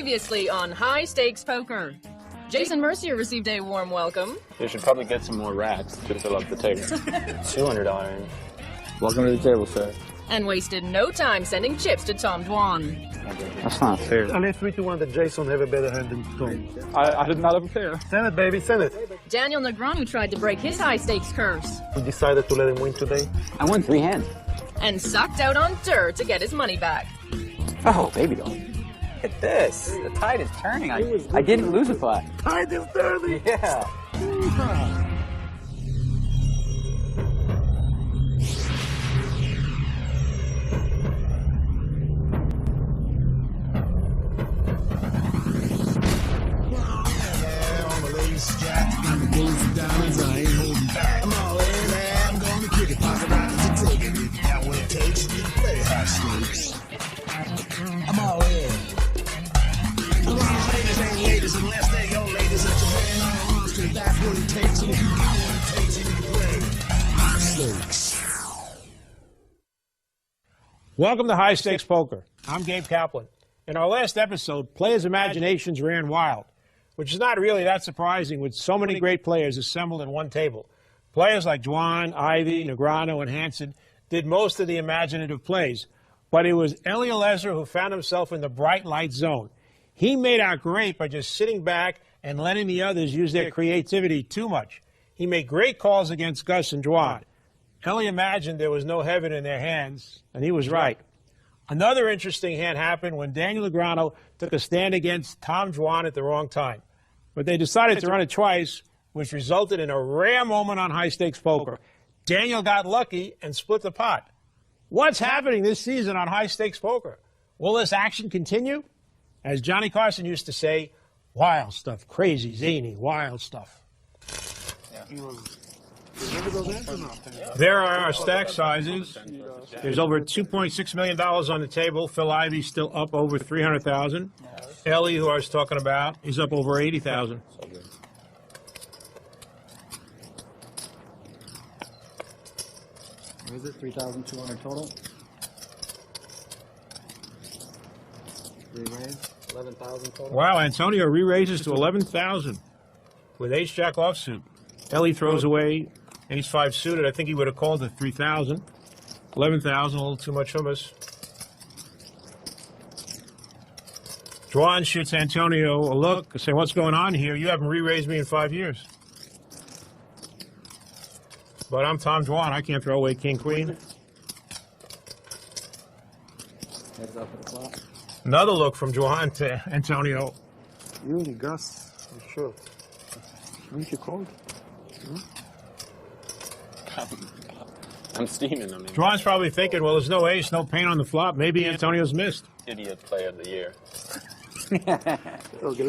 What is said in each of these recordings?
Previously on High Stakes Poker. Jason Mercier received a warm welcome. You should probably get some more rats to fill up the table. $200. Welcome to the table, sir. And wasted no time sending chips to Tom Dwan. That's not fair. I leave 3-1 that Jason have a better hand than Tom. I did not have a pair. Send it, baby, send it. Daniel Negreanu tried to break his high stakes curse. We decided to let him win today. I won 3 hands. And sucked out on dirt to get his money back. Oh, baby doll. Look at this. The tide is turning. I didn't lose a pot. Tide is turning. Yeah. I'm all in. The ladies ain't ladies unless they're your ladies at your man on the roster. That's what it takes. And if you got what it takes, you can play high stakes. Welcome to High Stakes Poker. I'm Gabe Kaplan. In our last episode, players' imaginations ran wild, which is not really that surprising with so many great players assembled at one table. Players like Dwan, Ivy, Negreanu, and Hansen did most of the imaginative plays, but it was Eliezer who found himself in the bright light zone. He made out great by just sitting back and letting the others use their creativity too much. He made great calls against Gus and Dwan. Ellie imagined there was no heaven in their hands, and he was right. Another interesting hand happened when Daniel Negreanu took a stand against Tom Dwan at the wrong time. But they decided to run it twice, which resulted in a rare moment on High Stakes Poker. Daniel got lucky and split the pot. What's happening this season on High Stakes Poker? Will this action continue? As Johnny Carson used to say, wild stuff, crazy, zany, wild stuff. There are our stack sizes. There's over $2.6 million on the table. Phil Ivey's still up over $300,000. Ellie, who I was talking about, is up over $80,000. What is it? 3,200 total. Re-raise. 11,000 total. Wow, Antonio re-raises to 11,000 with ace-jack offsuit. Ellie throws away ace-5 suited. I think he would have called it 3,000. 11,000, a little too much hummus. Dwan shoots Antonio a look, saying, what's going on here? You haven't re-raised me in 5 years. But I'm Tom Dwan. I can't throw away king-queen. Heads up at the flop. Another look from Dwan to Antonio. Really, Gus? You sure? Aren't you cold? I'm steaming. I mean, Dwan's probably thinking, well, there's no ace, no pain on the flop. Maybe Antonio's missed. idiot player of the year. Okay,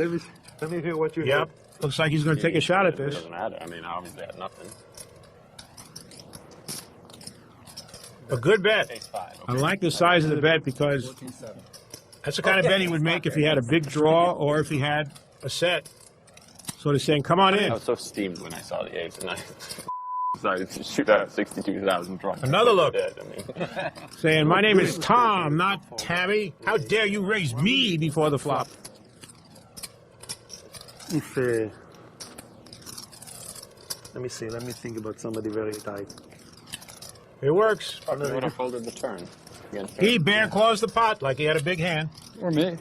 let me hear what you Yep. Looks like he's going to take a shot at It this. doesn't matter. I mean, I obviously had nothing. A good bet. Ace-5. I like the size of the bet because that's the kind of bet he would make if he had a big draw or if he had a set. Sort of saying, come on I in. was so steamed when I saw the ace, and I decided to shoot out 62,000 drunk. Another look. I mean, Saying, my name is Tom, not Tammy. How dare you raise me before the flop? If, let me see, let me think about somebody very tight. It works. probably would have folded the turn. against He bear claws the pot like he had a big hand. Or me.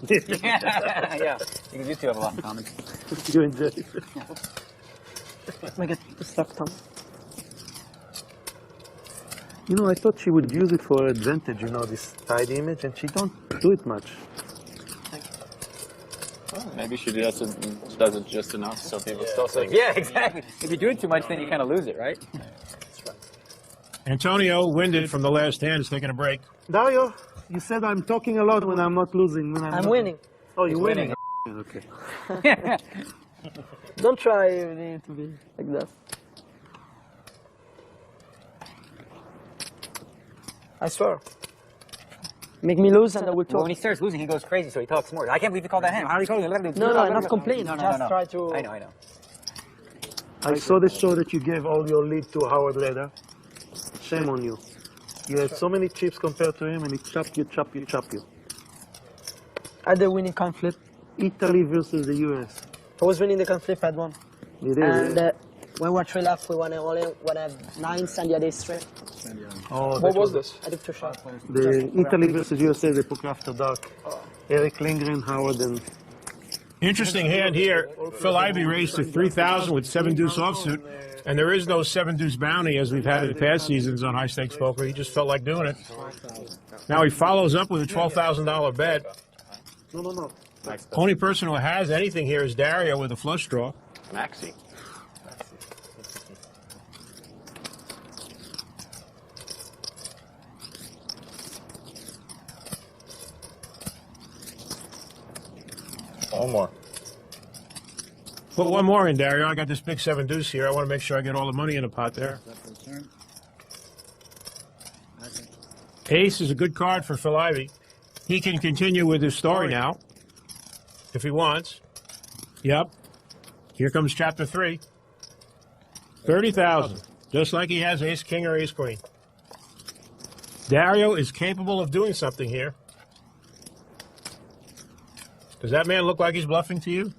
Yeah. Because you two have a lot in common. You enjoy it. Make it stuck, Tom. You know, I thought she would use it for advantage, you know, this tight image, and she don't do it much. Well, maybe she does it just enough so people still think. Yeah, exactly. If you do it too much, then you kind of lose it, right? Antonio, winded from the last hand, is taking a break. Dario, you said I'm talking a lot when I'm not losing. When I'm winning. Oh, you're winning. winning. Okay. Don't try to be like that. I swear. Make me lose and I will Well, talk. when he starts losing, he goes crazy, so he talks more. I can't believe you called that hand. How are you calling it? No, I'm not complaining. No, Just try to... I know. I saw the show that you gave all your lead to Howard Leder. Shame on you. You had so many chips compared to him, and he chopped you. At the winning coin flip. Italy versus the US. I was winning the coin flip, I had one. It And is. when we were 3 left, we won only when I have 9 Sandia days straight. Oh, What was this? I took 2 shots. the Italy versus USA, the poker after dark. Eric Lindgren, Howard, and Interesting hand here. Phil Ivey raised to 3,000 with 7-deuce offsuit, and there is no 7-deuce bounty as we've had in past seasons on high stakes poker. He just felt like doing it. Now he follows up with a $12,000 bet. no. Only person who has anything here is Dario with a flush draw. Maxi. One more. Put one more in, Dario. I got this big 7-deuce here. I want to make sure I get all the money in the pot there. Ace is a good card for Phil Ivey. He can continue with his story now, if he wants. Yep. Here comes chapter 3. 30,000, just like he has ace king or ace queen. Dario is capable of doing something here. Does that man look like he's bluffing to you?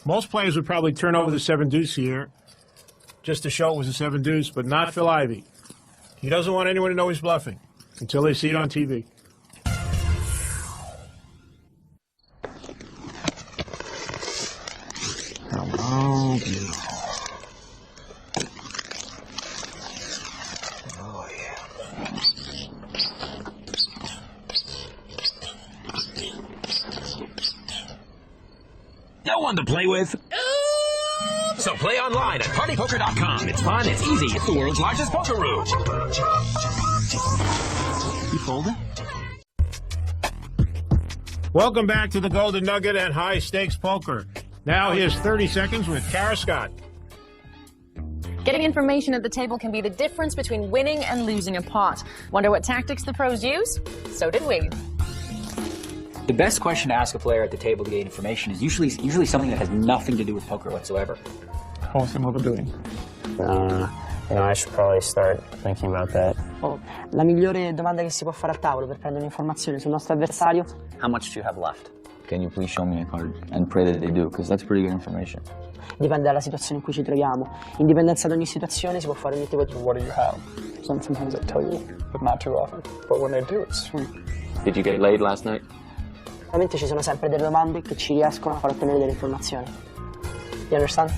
Most players would probably turn over the 7-deuce here just to show it was a 7-deuce, but not Phil Ivey. He doesn't want anyone to know he's bluffing until they see it on TV. Oh, No one to play with. So play online at partypoker.com. It's fun, it's easy, it's the world's largest poker room. You folded? Welcome back to the Golden Nugget and High Stakes Poker. Now here's 30 seconds with Kara Scott. Getting information at the table can be the difference between winning and losing a pot. Wonder what tactics the pros use? So did we. The best question to ask a player at the table to get information is usually something that has nothing to do with poker whatsoever. How's what we're doing? I should probably start thinking about that. La migliore domanda che si può fare a tavolo per prendere un'informazione sul nostro avversario. How much do you have left? Can you please show me a card and pray that they do, because that's pretty good information. Dipende dalla situazione in cui ci troviamo. In dipendenza da ogni situazione si può fare ogni tipo di... What do you have? Sometimes they tell you, but not too often. But when they do, it's sweet. Did you get laid last night? Ovviamente ci sono sempre delle domande che ci riescono a far ottenere delle informazioni. You understand?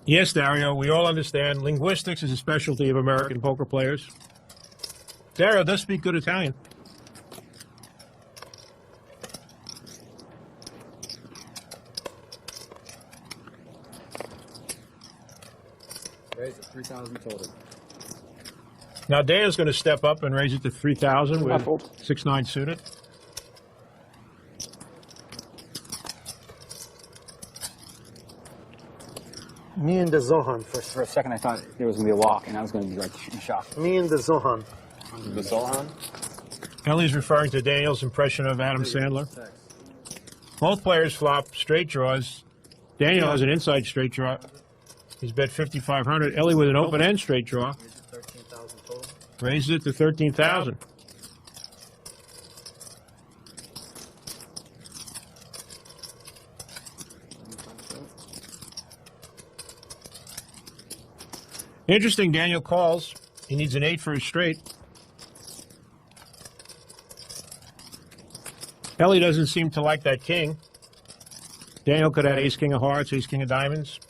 Yes, Dario, we all understand. Linguistics is a specialty of American poker players. Dario does speak good Italian. Raise it 3,000 total. Now Dan's going to step up and raise it to 3,000 with 6-9 suited. me and the Zohan first. For a second, I thought there was going to be a walk, and I was going to be like in shock. Me and the Zohan. The Solheim? Ellie's referring to Daniel's impression of Adam Sandler. Both players flop straight draws. Daniel has an inside straight draw. He's bet 5,500. Ellie with an open end straight draw. Raises it to 13,000. Interesting, Daniel calls. He needs an 8 for his straight. Ellie doesn't seem to like that king. Daniel could have ace king of hearts, ace king of diamonds.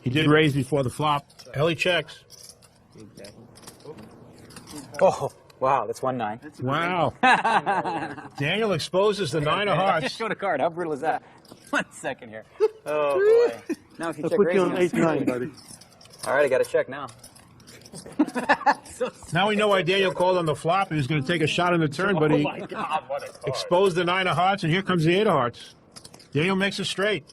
He did raise before the flop. Ellie checks. Oh, wow, that's 1-9. Wow. Daniel exposes the 9 of I hearts. just showed a card. How brutal is that? 1 second here. Oh, boy. Now if you I'll check put you raising, on 8-9, buddy. all right, I got to check now. Now we know why Daniel called on the flop. He was going to take a shot in the turn, but he exposed the 9 of hearts, and here comes the 8 of hearts. Daniel makes it straight.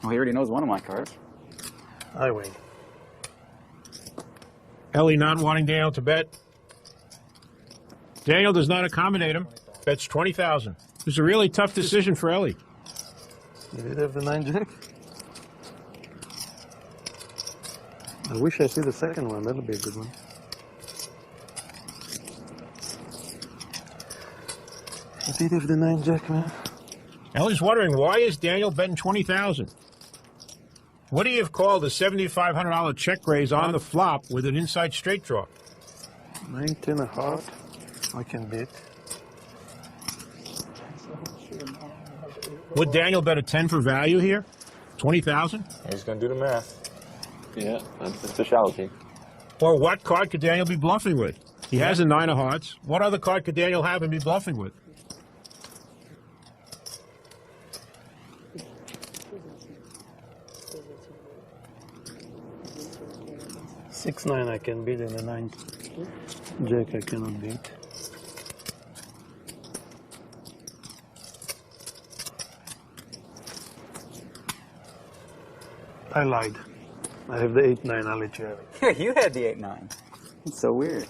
Oh, he already knows one of my cards. I win. Ellie not wanting Daniel to bet. Daniel does not accommodate him. Bets 20,000. was a really tough decision for Ellie. You did have the 9-jack? I wish I see the second one. That'll be a good one. I did have the 9-jack, man. Ellie's wondering, why is Daniel betting 20,000? What do you have called a $7,500 check raise on the flop with an inside straight draw? 9, 10 a heart. I can beat. Would Daniel bet a 10 for value here? 20,000? He's going to do the math. Yeah, that's the specialty. Or what card could Daniel be bluffing with? He has a 9 of hearts. What other card could Daniel have and be bluffing with? Six, 9 I can beat, and the 9-jack I cannot beat. I lied. I have the 8-9. I'll let you have it. Yeah, you had the 8-9. It's so weird.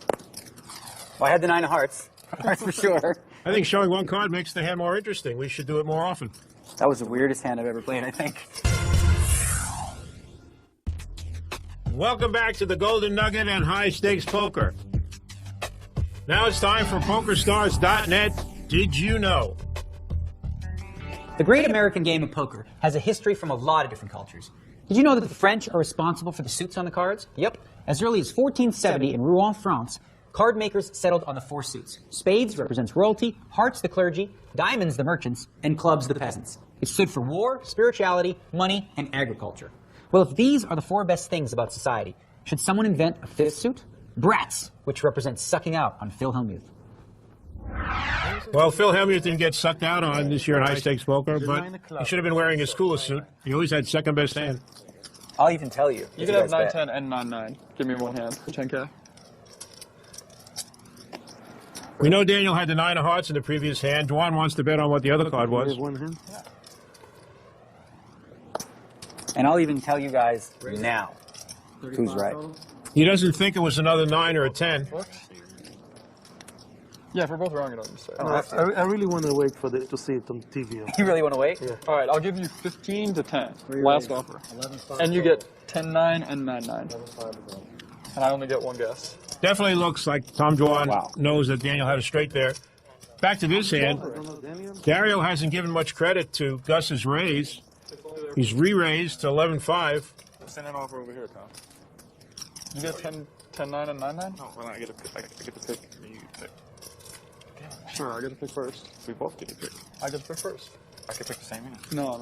Well, I had the 9 of hearts. That's for sure. I think showing one card makes the hand more interesting. We should do it more often. That was the weirdest hand I've ever played, I think. Welcome back to the Golden Nugget and High Stakes Poker. Now it's time for PokerStars.net. Did you know? The great American game of poker has a history from a lot of different cultures. Did you know that the French are responsible for the suits on the cards? Yep. As early as 1470 in Rouen, France, card makers settled on the 4 suits. Spades represents royalty, hearts the clergy, diamonds the merchants, and clubs the peasants. It stood for war, spirituality, money, and agriculture. Well, if these are the 4 best things about society, should someone invent a 5th suit? Brats, which represents sucking out on Phil Hellmuth. Well, Phil Hellmuth didn't get sucked out on this year in High Stakes Poker, but he should have been wearing his coolest suit. He always had second best hand. I'll even tell you. You can have 9, 10, and 9, 9. Give me one hand for 10K. We know Daniel had the 9 of hearts in the previous hand. Juan wants to bet on what the other card was. One hand? And I'll even tell you guys now who's right. He doesn't think it was another 9 or a 10. Yeah, if we're both wrong, I don't say. I really want to wait for to see it on TV. You really want to wait? Yeah. All right, I'll give you 15 to 10. Last offer. And you get 10, 9, and 9, 9. And I only get one guess. Definitely looks like Tom Juan knows that Daniel had a straight there. Back to this hand. Dario hasn't given much credit to Gus's raise. He's re-raised to 11-5. Send an offer over here, Tom. You get 10, 9, and 9, 9? No, well, I get to pick. You pick. Sure, I get to pick first. We both get to pick. I get to pick first. I can pick the same hand. No.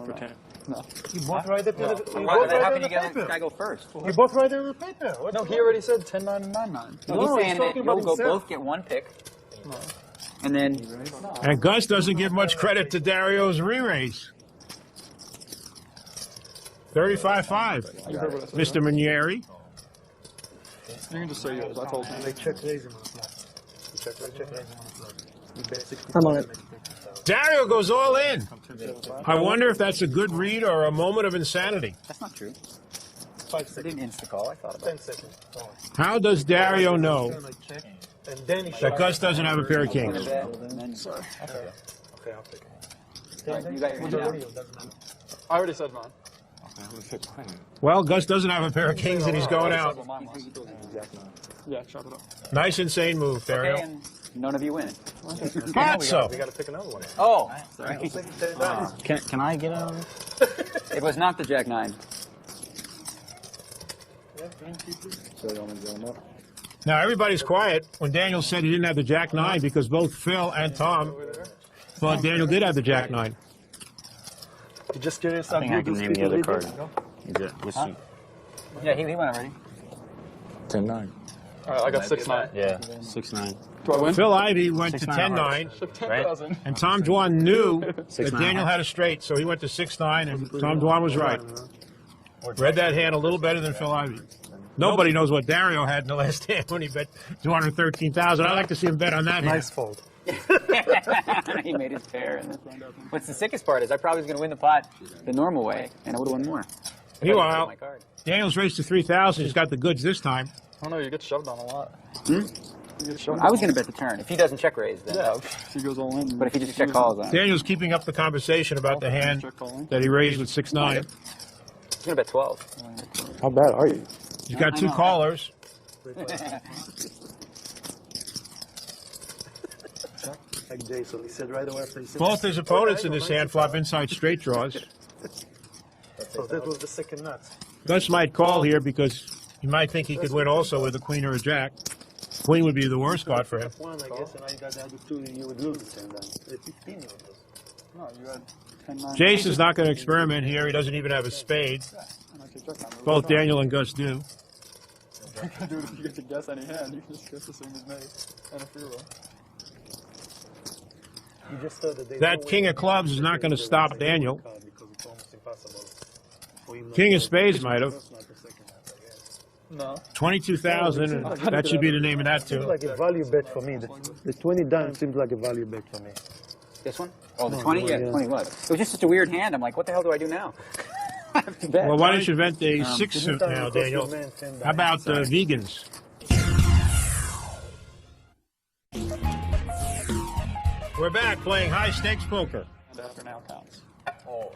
No. You both write it on the paper. How can you get the guy go first? You both write it on the paper. No, he already said 10, 9, and 9, 9. No, he's saying that you'll go both get one pick. No. And then... And Gus doesn't give much credit to Dario's re-raise. 35-5. Mr. Manieri. You can just say yours. I told him. They check raising on the flat. I'm on it. Dario goes all in. I wonder if that's a good read or a moment of insanity. That's not true. 5 I seconds. didn't insta-call. I thought about 10 it. seconds. How does Dario know And then he that Gus doesn't have a pair of kings? Sorry. Okay, I'll take it. Right, you got your hand down. I already said mine. Well, Gus doesn't have a pair of kings and he's going out. Yeah, chop it up. Nice, insane move, Dario. Okay, and none of you win. Pazzo. We got to pick another one. Oh, sorry. Can I get a... It was not the Jack 9. Now, everybody's quiet when Daniel said he didn't have the Jack 9 because both Phil and Tom thought Daniel did have the Jack 9. You're just curious I think I can name the other card. Yeah, he went already. 10-9. All right, I got 6, 9. Yeah, 6-9. Do I win? Phil Ivey went to 10-9, 10,000. and Tom Juan knew that 6-9. Daniel had a straight, so he went to 6-9, and Tom Juan was right. Read that hand a little better than Phil Ivey. Nobody knows what Dario had in the last hand when he bet 213,000. I'd like to see him bet on that hand. Nice fold. He made his pair. And what's the sickest part is I probably was going to win the pot the normal way, and I would have won more. Meanwhile, Daniel's raised to 3,000. He's got the goods this time. Oh no, you get shoved on a lot. I was going to bet the turn. If he doesn't check raise, then. Yeah, if he goes all in. But if he just check calls, then. Daniel's keeping up the conversation about the hand that he raised with 6-9. He's going to bet 12. How bad are you? He's got two callers. Like Jason, he said right away after he said. Both his opponents in this hand flop inside straight draws. So that was the second nut. Gus might call here because he might think he could win also with a queen or a jack. Queen would be the worst card for him. One, I guess, and I got the other two, you would lose the same time. 15 you would lose. No, you had 10-9. Jason's not going to experiment here. He doesn't even have a spade. Both Daniel and Gus do. You can do it if you get to guess any hand. You can just guess the same as me. And a free roll. You just said that That king of clubs is not going to stop Daniel. King of spades might have. No. 22,000. That should be the name of that Seems too. like a value bet for me. The 20 dime seems like a value bet for me. This one? Oh, the No, 20? no, Yeah, yeah. 20 was. It was just such a weird hand. I'm like, what the hell do I do now? I have to bet. Well, why don't you vent a 6 suit now, Daniel? How about the vegans? We're back playing high stakes poker. And after now counts. Oh,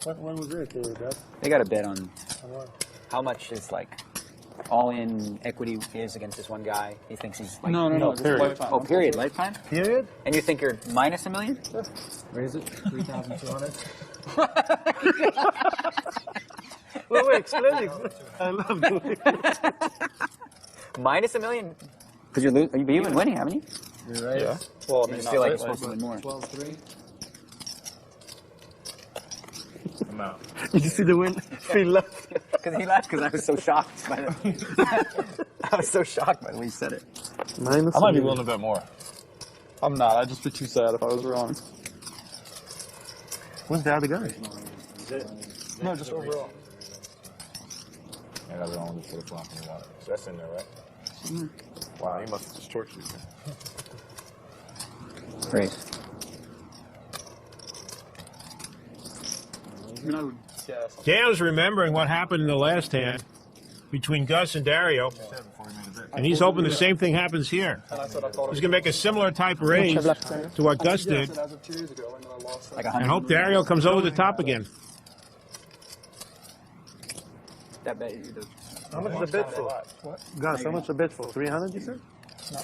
When was it, Beth? They got a bet on how much is like all-in equity is against this one guy. He thinks he's like No, just period. lifetime. Oh, period, lifetime. Period? And you think you're minus $1 million? Raise it, 3,200. Wait, explain. I love doing it. Minus $1 million? Because you're losing. You've been winning, haven't you? You're right. Yeah. Well, I You mean, just feel like you're lately, supposed to win more. 12-3. I'm out. Did you see the win? He laughed. Because he laughed because I was so shocked by the. I was so shocked by the way he said it. Minus I might be willing to bet more. I'm not. I'd just be too sad if I was wrong. Who's the other guy? No, just overall. I got it on just for the flop and the water. So that's in there, right? Wow, he must have just tortured you. Great. I mean, I would guess. Daniel's remembering what happened in the last hand between Gus and Dario. And he's hoping the same thing happens here. And I said I thought He's going to make a similar type of raise to what Gus Yeah, I did said as of 2 years ago, and then I lost. Like and 100. hope Dario comes over the top again. That bet you do. How much is the bet for? What? Gus, how much the bet for? 300, you said?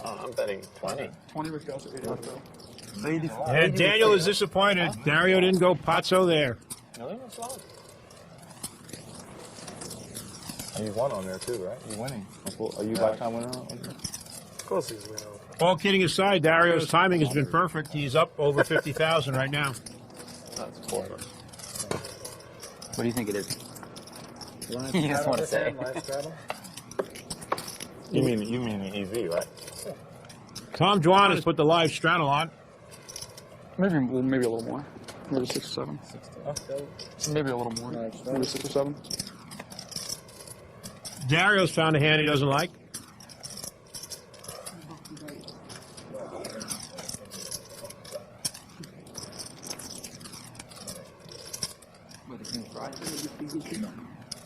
I'm betting 20. 20 with Gus at 80 left though. 84. And Daniel is disappointed. Dario didn't go Pazzo there. No, he was long. And you won on there too, right? You're winning. Are you lifetime winner on there? Of course he's winning. All kidding aside, Dario's timing has been perfect. He's up over 50,000 right now. That's poor. What do you think it is? You just want to say. You mean the EV, right? Tom Juan has put the live straddle on. Maybe a little more. Maybe 6 or 7. Maybe a little more. Maybe 6 or 7. Dario's found a hand he doesn't like.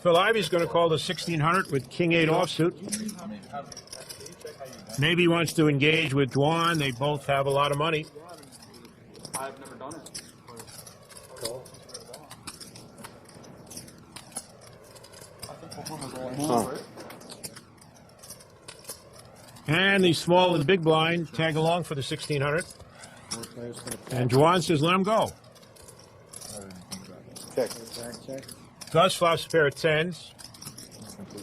Phil Ivy's going to call the 1600 with King-8 offsuit. Maybe he wants to engage with Juan. They both have a lot of money. I've never done it. And the small and the big blind tag along for the 1600. And Juan says, let him go. Gus flops a pair of 10s.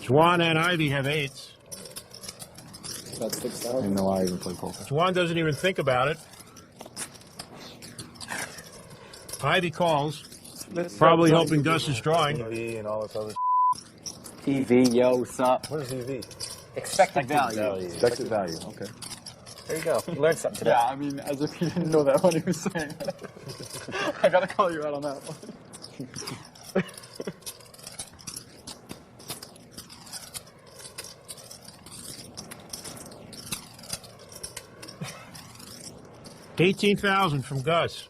Juan and Ivy have 8s. I didn't know I even play poker. Juan doesn't even think about it. Ivy calls, probably hoping Gus is drawing. EV and all this other EV, yo, what's up? What is EV? Expected value. Expected value, okay. There you go. You learned something today. Yeah, I mean, as if you didn't know that when he was saying it. I gotta call you out on that one. 18,000 from Gus.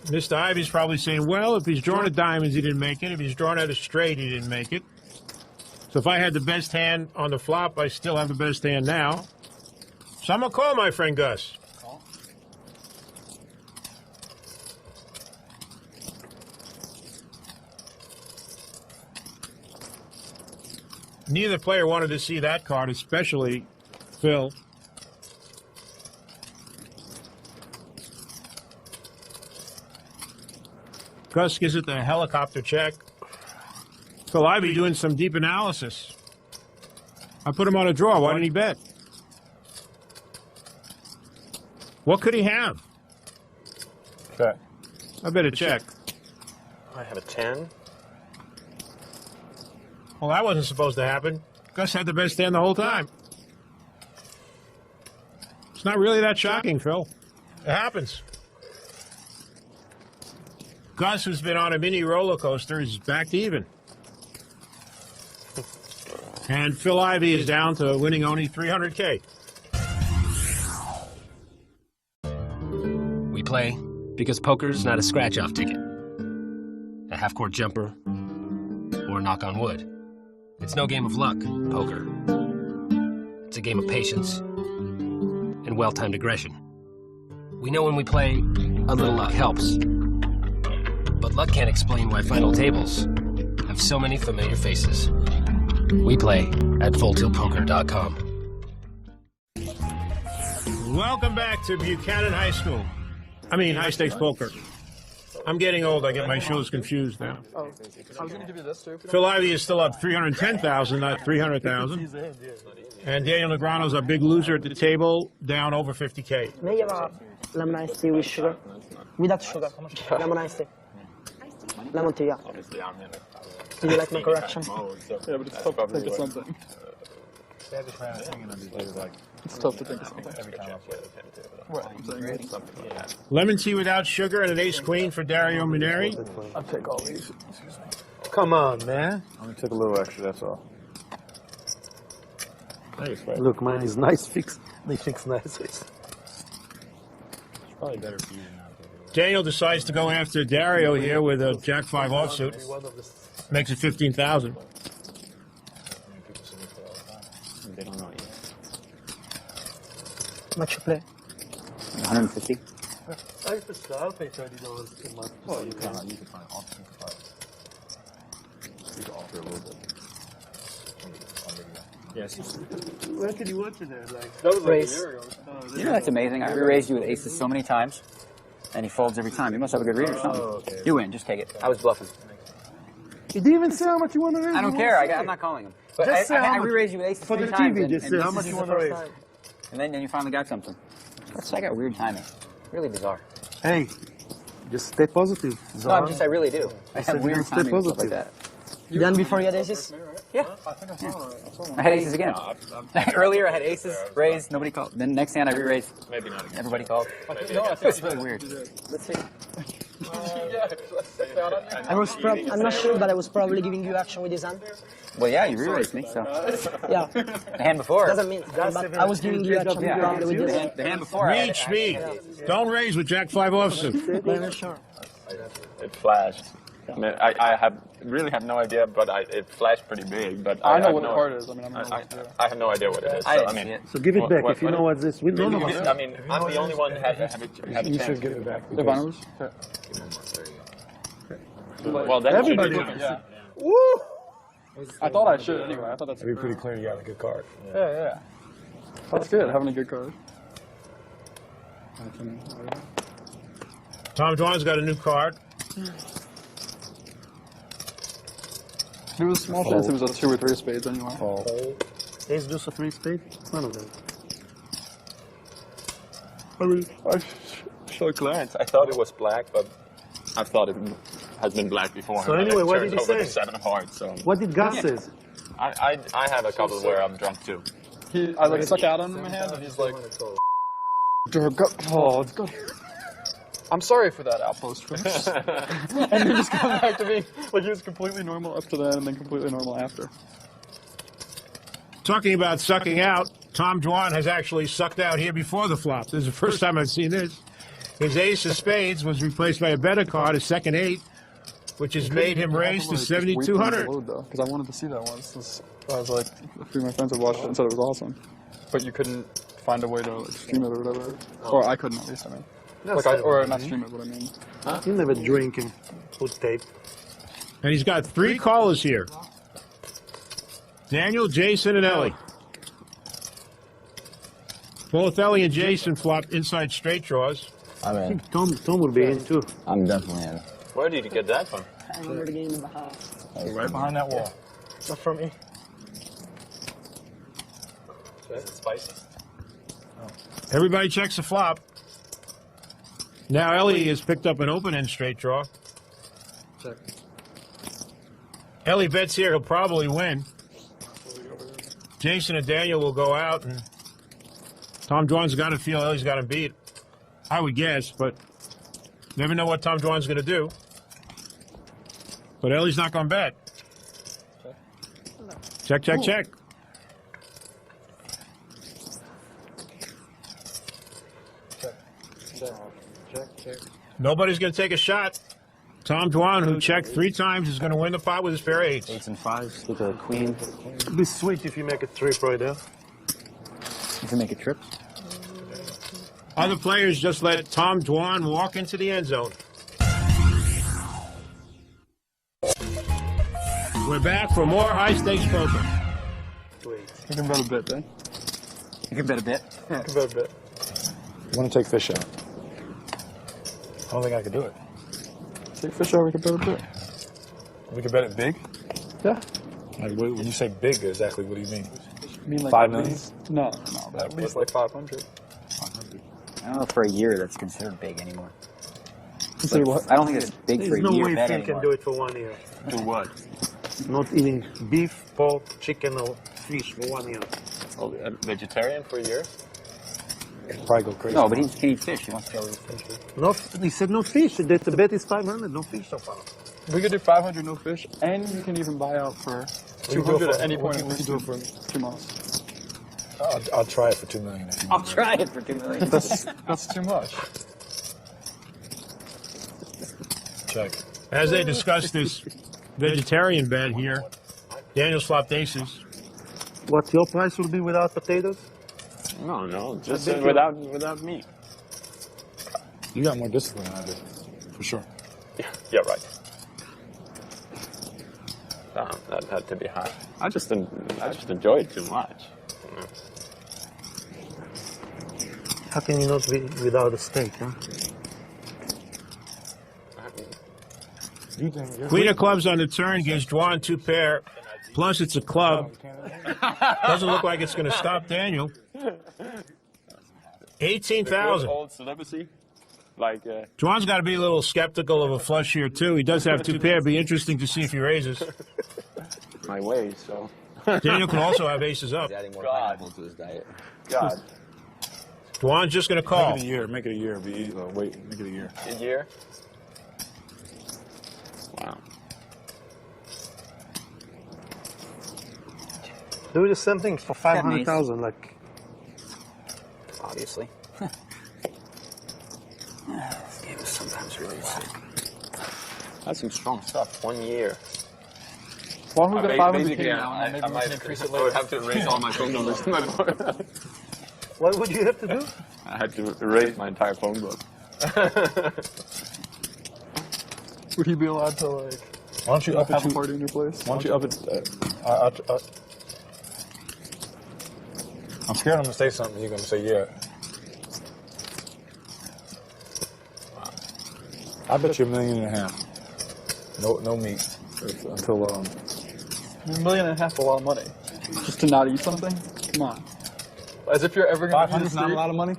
Mr. Ivy's probably saying, well, if he's drawn a diamonds, he didn't make it. If he's drawn out a straight, he didn't make it. So if I had the best hand on the flop, I still have the best hand now. So I'm going to call my friend Gus. Neither player wanted to see that card, especially Phil. Gus gives it the helicopter check. Phil Ivey doing some deep analysis. I put him on a draw. Why didn't he bet? What could he have? Check. I bet a check. I have a 10. Well, that wasn't supposed to happen. Gus had the best hand the whole time. It's not really that shocking, Phil. It happens. Gus, who's been on a mini roller coaster, is back to even. And Phil Ivey is down to winning only $300K. We play because poker's not a scratch-off ticket, a half-court jumper, or a knock on wood. It's no game of luck, poker. It's a game of patience and well-timed aggression. We know when we play, a little luck helps. But luck can't explain why final tables have so many familiar faces. We play at FullTiltPoker.com. Welcome back to Buchanan High School. High stakes poker. I'm getting old. I get my shows confused now. I was going to give you this too. Phil Ivey is still up 310,000, not 300,000. And Daniel Negreanu's a big loser at the table, down over 50K. May you have a lemon iced tea with sugar? Without sugar. Lemon iced tea. Lemon tea, yeah. Do you like my correction? Yeah, but it's tough to think of something. It's tough to think of something. Lemon tea without sugar and an ace-queen for Dario Mineri. I'll take all these. Come on, man. I only took a little extra, that's all. Look, mine is nice fix. They fix nice. It's probably better for you now. Daniel decides to go after Dario here with a Jack-5 offsuit. Makes it 15,000. They don't know yet. Much you play? 150. I'll pay $30 a month. Well, you can find offsuit. You can alter a little bit. Yes. Where could you watch it there? That was like a year ago. You know, that's amazing. I re-raised you with aces so many times, and he folds every time. You must have a good read or something. Okay. You win. Just take it. I was bluffing. You didn't even say how much you want to raise. I don't care. I'm not calling him. But Just say I how much. re-raised you with aces For the 3 times. TV, just say how much you want to raise. And then you finally got something. I got weird timing. Really bizarre. Hey, just stay positive. No, I really do. I have weird stay timing and stuff positive. like that. Then before you had aces? Yeah. I had aces again. Earlier I had aces, raised, nobody called. Then next hand I re-raised. Maybe not again. Everybody called. It's really weird. Let's see. I'm not sure, but I was probably giving you action with his hand. Well, yeah, you re-raised me, so. Yeah. The hand before. Doesn't mean, but I was giving you action probably with this. The hand before. Reach me. Don't raise with Jack-5 offsuit. I'm not sure. It flashed. I mean, I really have no idea, but it flashed pretty big. But I know what the card is. I have no idea what it is. So, I mean, So give it back if you know what this. We none of us. I mean, I'm the only one that have a You chance. should give it back. If I was? Well, then Everybody. yeah. Woo! I thought I should anyway. I thought that's It'd be pretty clear you got a good card. Yeah. That's good, having a good card. Tom Dwan's got a new card. It was a small chance it was a 2 or 3 of spades anyway. Ace deuce or 3 spade? None of them. I mean, I shook glance. I thought it was black, but I thought it has been black before. So and then anyway, it what turns did he over to say? 7 of hearts. So What did Gus say? I have a couple where I'm drunk too. I like stuck out on my hand and he's like, oh, it's good. I'm sorry for that outpost first. And then just come back to me like he was completely normal up to that and then completely normal after. Talking about sucking out, Tom Dwan has actually sucked out here before the flop. This is the first time I've seen this. His ace of spades was replaced by a better card, a second 8, which has made him raise to 7,200. Because I wanted to see that once. I was like, a few of my friends had watched it and said it was awesome. But you couldn't find a way to like, stream it or whatever. Or I couldn't at least, I mean. Or not stream it, but I mean. You never drink and put tape. And he's got 3 callers here. Daniel, Jason, and Ellie. Both Ellie and Jason flopped inside straight draws. I'm in. Tom will be in too. I'm definitely in. Where did you get that from? I remember the game in the house. Right behind that wall. Not from me. Is it spicy? Everybody checks the flop. Now Ellie has picked up an open-end straight draw. Check. Ellie bets here he'll probably win. Jason and Daniel will go out, and Tom Dwan's got to feel Ellie's got him beat. I would guess, but never know what Tom Dwan's going to do. But Ellie's not going to bet. Check, check, check. Check. Nobody's going to take a shot. Tom Dwan, who checked 3 times, is going to win the pot with his pair of 8s. 8s and 5s with a queen. It'd be sweet if you make a trip right there. You can make a trip. Other players just let Tom Dwan walk into the end zone. We're back for more high-stakes poker. You can bet a bit, then. You can bet a bit. Yeah, you can bet a bit. I want to take fish out. I don't think I could do it. Take fish out, we can bet a bit. We could bet it big? Yeah. Like, when you say big, exactly what do you mean? I mean like 5 million? No, at least like 500. I don't know if for a year that's considered big anymore. Say what? I don't think it's big for a There's no year way bet Phil anymore. can do it for 1 year. Do what? Not eating beef, pork, chicken, or fish for 1 year. Oh, a vegetarian for a year? He'd probably go crazy. No, but he can eat fish. He wants to go eat fish. No, he said no fish. The bet is 500, no fish so far. We could do 500 no fish, and you can even buy out for 200 at any point in We can do it for 2 months. I'll try it for 2 million. If you I'll try it for 2 million. That's too much. check. As they discuss this vegetarian bet here, Daniel's flopped aces. What your price will be without potatoes? No, just without meat. You got more discipline than I do, for sure. Yeah, right. That had to be high. I just enjoy it too much. How can you not be without a steak, huh? Queen of clubs on the turn gives Dwan 2 pair. Plus, it's a club. Doesn't look like it's going to stop Daniel. 18,000. Old celibacy. Like, Dwan's got to be a little skeptical of a flush here, too. He does have 2 pair. Be interesting to see if he raises. my ways, so. Daniel can also have aces up. He's adding more pineapple to his diet. God. Dwan's just going to call. Make it a year. Make it a year. Wait, make it a year. A year? Wow. Do the same thing for 500,000, like. Obviously. This game is sometimes really sick. That's some strong stuff. 1 year. Why don't we get 500 basically, now, and maybe we can increase it I would later. have to erase all my phone numbers in my book. What would you have to do? I had to erase my entire phone book. Would he be allowed to, like, Why don't you up it have a to? party in your place? Why don't you up it? I'm scared I'm gonna say something. You're gonna say yeah. I bet you $1.5 million. No meat until $1.5 million is a lot of money. Just to not eat something? Come on. As if you're ever gonna eat a 500 is not a steak. lot of money.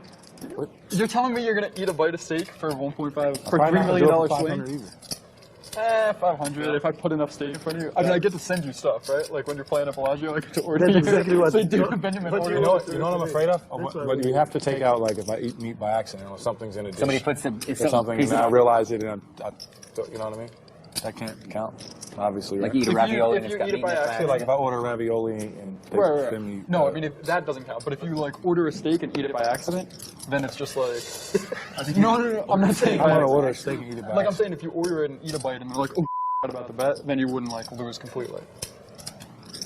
You're telling me you're gonna eat a bite of steak for 1.5 for Probably $3 not gonna do it for million 500 swing? either. 500 if I put enough steak in front of you. I mean, I get to send you stuff, right? Like when you're playing at Bellagio, I get to order That's you. exactly what- Say, dude, Benjamin, but order You know what I'm afraid of? That's what But you have to take out, like, if I eat meat by accident or something's in a dish Somebody puts or something, and I realize it, and you know what I mean? That can't count, obviously. Like Right? eat a ravioli if and you it's got eat it meat by in it. accident, Like if I order ravioli and they Right. send me, No, I mean if that doesn't count. But if you like order a steak and eat it by accident, then it's just like. No. I'm not saying. I want to by order a accident. steak and eat it by Like I'm accident. saying, if you order it and eat a bite and they're like, oh, about the bet, then you wouldn't like lose completely.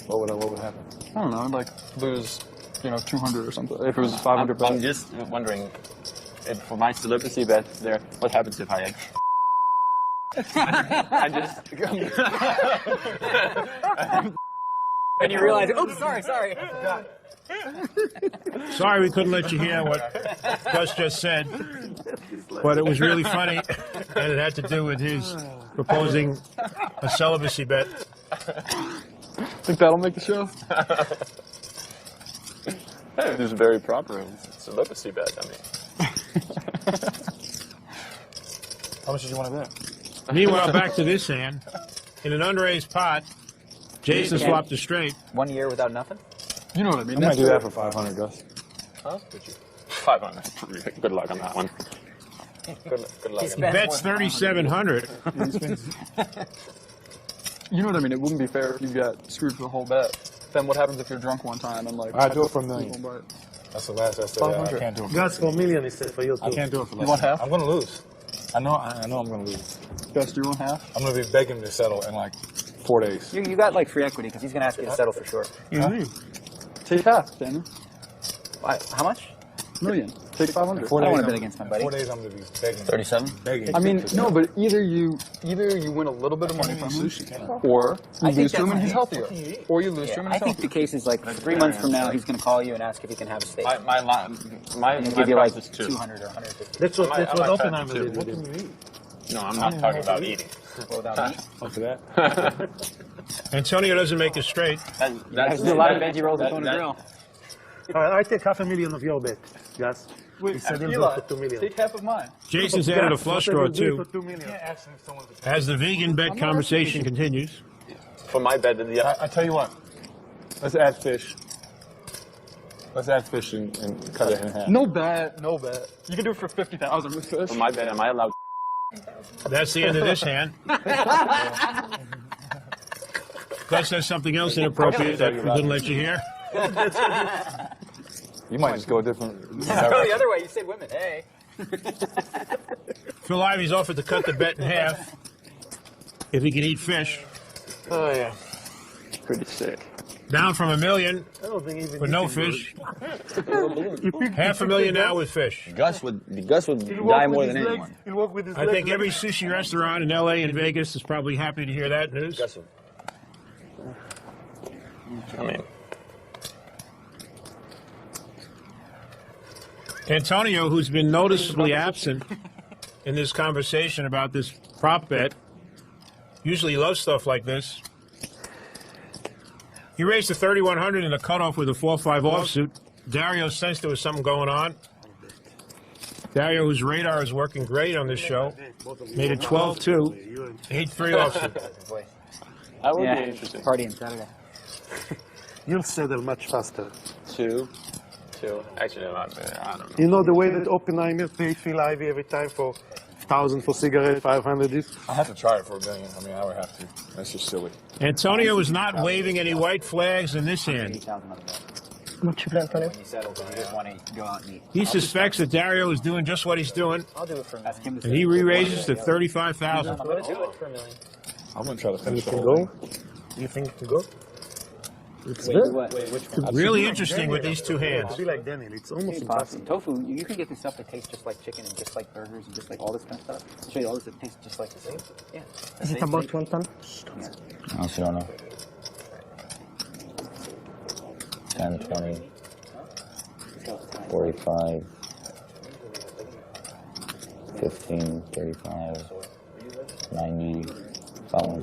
What would happen? I don't know, like lose, 200 or something. If it was 500 bet. I'm just wondering, if for my celibacy bet there, what happens if I And you realize, oh, sorry. Sorry we couldn't let you hear what Gus just said, but it was really funny, and it had to do with his proposing a celibacy bet. Think that'll make the show? Hey, this is very proper celibacy bet, I mean. How much did you want to bet? Meanwhile, back to this hand. In an unraised pot, Jason swapped a straight. 1 year without nothing? You know what I mean? I'm going to do that for 500, Gus. Huh? 500. Good luck on that one. Good luck. He bets 3,700. You know what I mean? It wouldn't be fair if you got screwed for the whole bet. Then what happens if you're drunk one time and like... I do it for $1 million. That's the last. That's the. I 500. can't do it. Gus, for $1 million is set for you too. I can't do it for less. You want half? I'm going to lose. I know I'm going to lose. Gus, do you want half? I'm going to be begging to settle in like 4 days. You got like free equity because he's going to ask you to settle for sure. Take half, Daniel. How much? $1 million. Take 500. I don't want to bet against my buddy. 4 days I'm going to be begging. 37? Begging. I mean, no, but either you win a little bit of money from him, or you lose to him and he's healthier. Or you lose to him and I he's think the case is like 3 months from now, he's going to call you and ask if he can have a steak. My and give you like price is 2. 200 or 150. That's what Oppenheimer did. What can you eat? No, I'm not talking about eating. Without meat? After that. Antonio doesn't make it straight. There's a lot of veggie rolls up on the grill. All right, I take $500,000 of your bet, Gus. He said he'll do it for $2 million. Take half of mine. Jason's added a flush draw too. For $2 million. As the vegan bet conversation continues. For my bet, I tell you what. Let's add fish. Let's add fish and cut it in half. No bet. You can do it for 50,000 with fish. for my bet, am I allowed? That's the end of this hand. Gus says something else inappropriate that we couldn't let you hear. You might just go a different. Go the other way. You said women. Hey. Phil Ivey's offered to cut the bet in half if he can eat fish. Oh yeah. Pretty sick. Down from $1 million I don't think even with no fish. $500,000 now with fish. Gus would die more than anyone. I think every sushi restaurant in LA and Vegas is probably happy to hear that news. Gus would. I mean. Antonio, who's been noticeably absent in this conversation about this prop bet, usually loves stuff like this. He raised to 3,100 in a cutoff with a 4-5 offsuit. Dario sensed there was something going on. Dario, whose radar is working great on this show, made it 12-2, 8-3 offsuit. That would be interesting. Partying Saturday. You'll settle much faster. 2. Actually, I don't know. You know the way that Oppenheimer paid Phil Ivey every time for 1,000 for cigarette, 500 this? I have to try it for $1 million. I mean, I would have to. That's just silly. Antonio is not waving any white flags in this hand. What you plan, Antonio? When you settle, you just want to go out and eat. He suspects that Dario is doing just what he's doing, I'll do it for $1 million. and he re-raises to 35,000. I'm going to do it for $1 million. I'm going to try to finish the can whole go? thing. You think it can go? Wait, what? Which one? Really interesting with these two hands. Be like Daniel, it's almost It's impossible. Tofu, you can get this stuff that tastes just like chicken and just like burgers and just like all this kind of stuff. I'll show you all this that tastes just like the same. Yeah. Is it about 1 ton? I also don't know. 10, 20, 45, 15, 35, 90, following.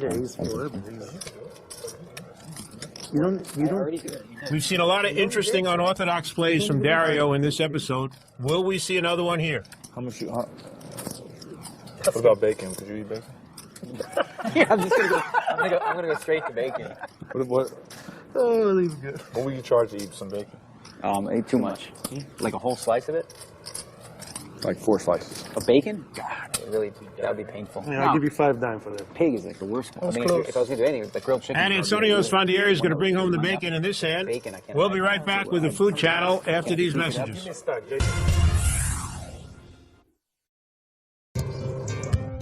You don't. We've seen a lot of interesting unorthodox plays from Dario in this episode. Will we see another one here? How much you... what about bacon? Could you eat bacon? Yeah, I'm just gonna go. I'm gonna go straight to bacon. What? Oh, that's good. What would you charge to eat some bacon? Ate too much. Like a whole slice of it? Like 4 slices. Of bacon? God, that would be painful. Yeah, I'll give you $5 for that. Pig is like the worst one. I mean, if I was gonna do anything, like grilled chicken. And Antonio Sfandieri is going to bring home the bacon in this hand. We'll be right back with the Food Channel after these messages.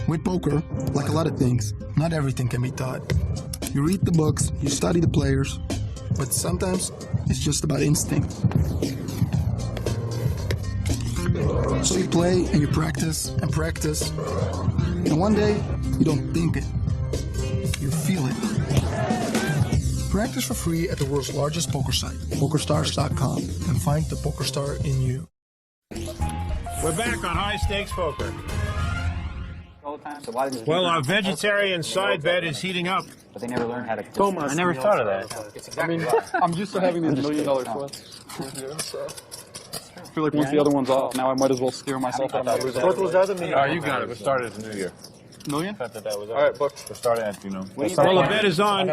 With poker, like a lot of things, not everything can be taught. You read the books, you study the players, but sometimes it's just about instinct. So you play and you practice and practice, and one day you don't think it, you feel it. Practice for free at the world's largest poker site, PokerStars.com, and find the poker star in you. We're back on High Stakes Poker. All the time, so why did Well, our vegetarian side bet is heating up. But they never learned how to. Thomas, I never thought of that. I mean, I'm used to having these $1 million quests with you, so I feel like once the other one's off, now I might as well scare myself out of losing. What was that? You got it. We started at the new year. $1 million? All right, booked. We're starting at, Well, the bet is on.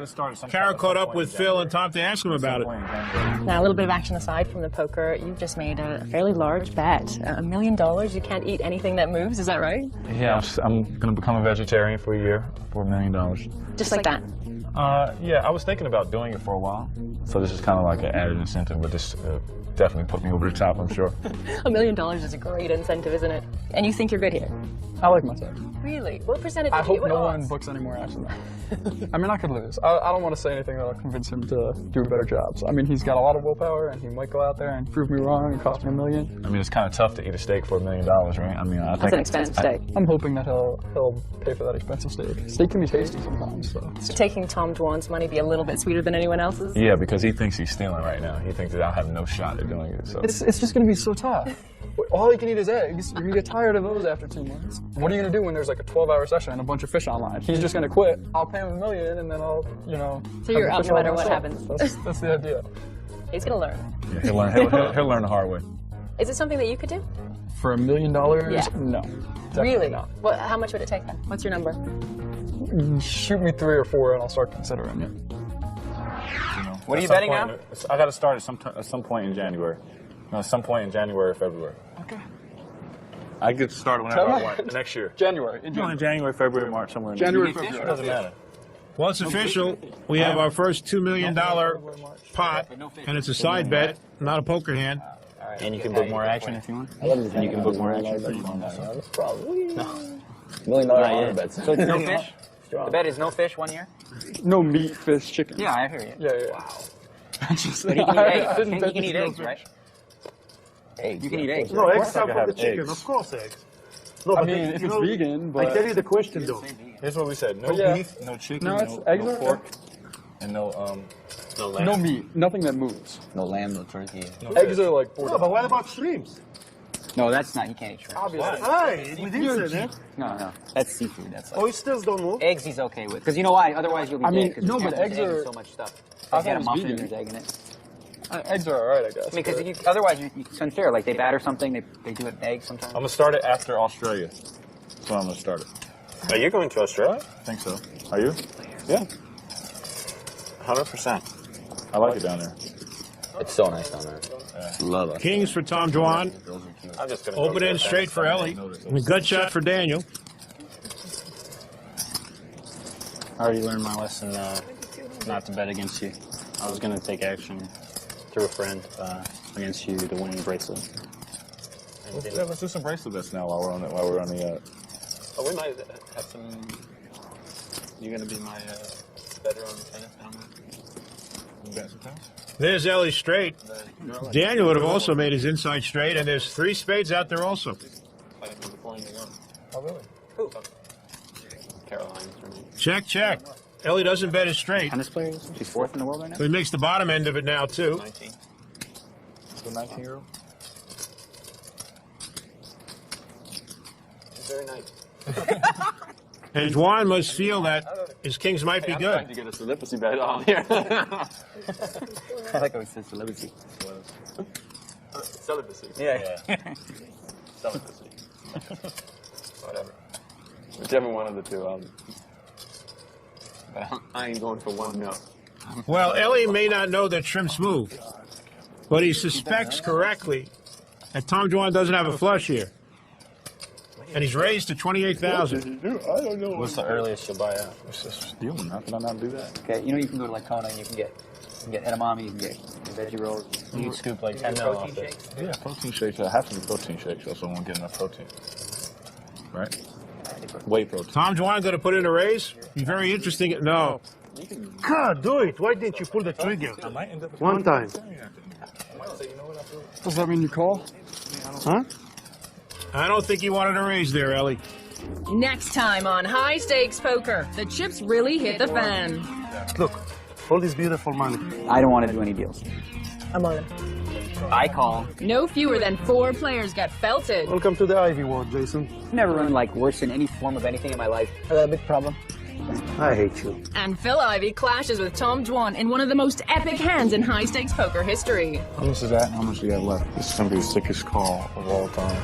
Kara caught up with Phil and Tom to ask him about it. Now, a little bit of action aside from the poker, you've just made a fairly large bet. $1 million, you can't eat anything that moves, is that right? Yeah, I'm going to become a vegetarian for a year for $1 million. Just like that? Yeah, I was thinking about doing it for a while. So this is kind of like an added incentive, but this definitely put me over the top, I'm sure. $1 million is a great incentive, isn't it? And you think you're good here? I like myself. Really? What percentage I did you hope get? no one books any more action. I mean, I could lose. I don't want to say anything that'll convince him to do better jobs. I mean, he's got a lot of willpower, and he might go out there and prove me wrong and cost me $1 million. I mean, it's kind of tough to eat a steak for $1 million, right? I mean, I think That's an expensive steak. I'm hoping that he'll pay for that expensive steak. Steak can be tasty sometimes, so. So taking Tom Dwan's money be a little bit sweeter than anyone else's? Yeah, because he thinks he's stealing right now. He thinks that I'll have no shot at doing it. So It's just going to be so tough. All you can eat is eggs. You're going to get tired of those after 2 months. What are you going to do when there's like a 12-hour session and a bunch of fish online? He's just going to quit. I'll pay him $1 million and then I'll, So you're out no matter what happens. That's the idea. He's going to learn. yeah, he'll learn the hard way. Is it something that you could do? For $1 million? Yeah. No. Really? Not. Well, how much would it take then? What's your number? Shoot me 3 or 4 and I'll start considering it. What are you betting on? I got to start at some point in January. No, some point in January or February. Okay. I get to start whenever I want. Next year. January. In January, February, March, somewhere in January, there. February. It doesn't matter. Well, it's official. We have our first $2 million pot, and it's a side bet, not a poker hand. And you can book more action if you want. And you can book more action if you want. Probably. $1 million bets. So it's no fish? The bet is no fish 1 year? No meat, fish, chicken. Yeah, I hear you. Yeah. Wow. But you can eat eggs. You can eat eggs, right? Eggs. You can eat eggs. No, right? eggs are for the chicken, eggs. of course eggs. No, I but mean, if it's vegan, but... I tell you the question though. Here's what we said. No beef, no chicken, no pork, and no meat. Nothing that moves. No lamb, no turkey. Eggs are like $4. No, but what about shrimps? No, that's not. You can't eat shrimp. Obviously. Hi, we didn't say that. No. That's seafood. That's like... Oysters don't move. Eggs he's okay with. Because you know why? Otherwise you'll be dead. 'Cause no, there's but eggs are... so much stuff. I If you had a thought it was muffin, vegan. there's egg in it. Eggs are alright, I guess. I mean, because otherwise it's unfair. Like they batter something, they do it in eggs sometimes. I'm going to start it after Australia. That's when I'm going to start it. Are you going to Australia? I think so. Are you? Yeah. 100%. I like it down there. It's so nice down there. Love it. Kings for Tom Dwan. I'm just going to Open in straight for Ellie. And gut shot for Daniel. I already learned my lesson not to bet against you. I was going to take action through a friend against you to win the bracelet. Let's do some bracelet bets now while we're on the. Oh, we might have some. You're going to be my better on the tennis. I don't know. There's Ellie straight. Daniel would have also made his inside straight, and there's 3 spades out there also. Oh, really? Who? Caroline. Check. Ellie doesn't bet his straight. Tennis players? She's 4th in the world right now? So he makes the bottom end of it now, too. 19. The 19-year-old? Very nice. And Dwan must feel that his kings might be I'm good. trying to get a celibacy bet on here. I like how he says celibacy. Celibacy. Yeah. Celibacy. Whatever. Whichever one of the two. But I ain't going for one no. Well, Ellie may not know that shrimps move, but he suspects correctly that Tom Dwan doesn't have a flush here. And he's raised to 28,000. I don't know. What's the earliest you'll buy out? It's just stealing. How can I not do that? Okay, you know you can go to like Kona and you can get edamame, you can get veggie rolls. You can scoop like 10 mil off it. Yeah, protein shakes. I have to be protein shakes, else I won't get enough protein. Right? Whey protein. Tom Juan going to put in a raise? Be very interesting. No. God, do it. Why didn't you pull the trigger? One time. Does that mean you call? Huh? I don't think you wanted a raise there, Ellie. Next time on High Stakes Poker, the chips really hit the fan. Look, all this beautiful money. I don't want to do any deals. I'm on it. I call. No fewer than 4 players get felted. Welcome to the Ivy Ward, Jason. I've never run like worse in any form of anything in my life. I got a big problem. I hate you. And Phil Ivey clashes with Tom Juan in one of the most epic hands in high stakes poker history. How much is that? How much do you have left? This is going to be the sickest call of all time.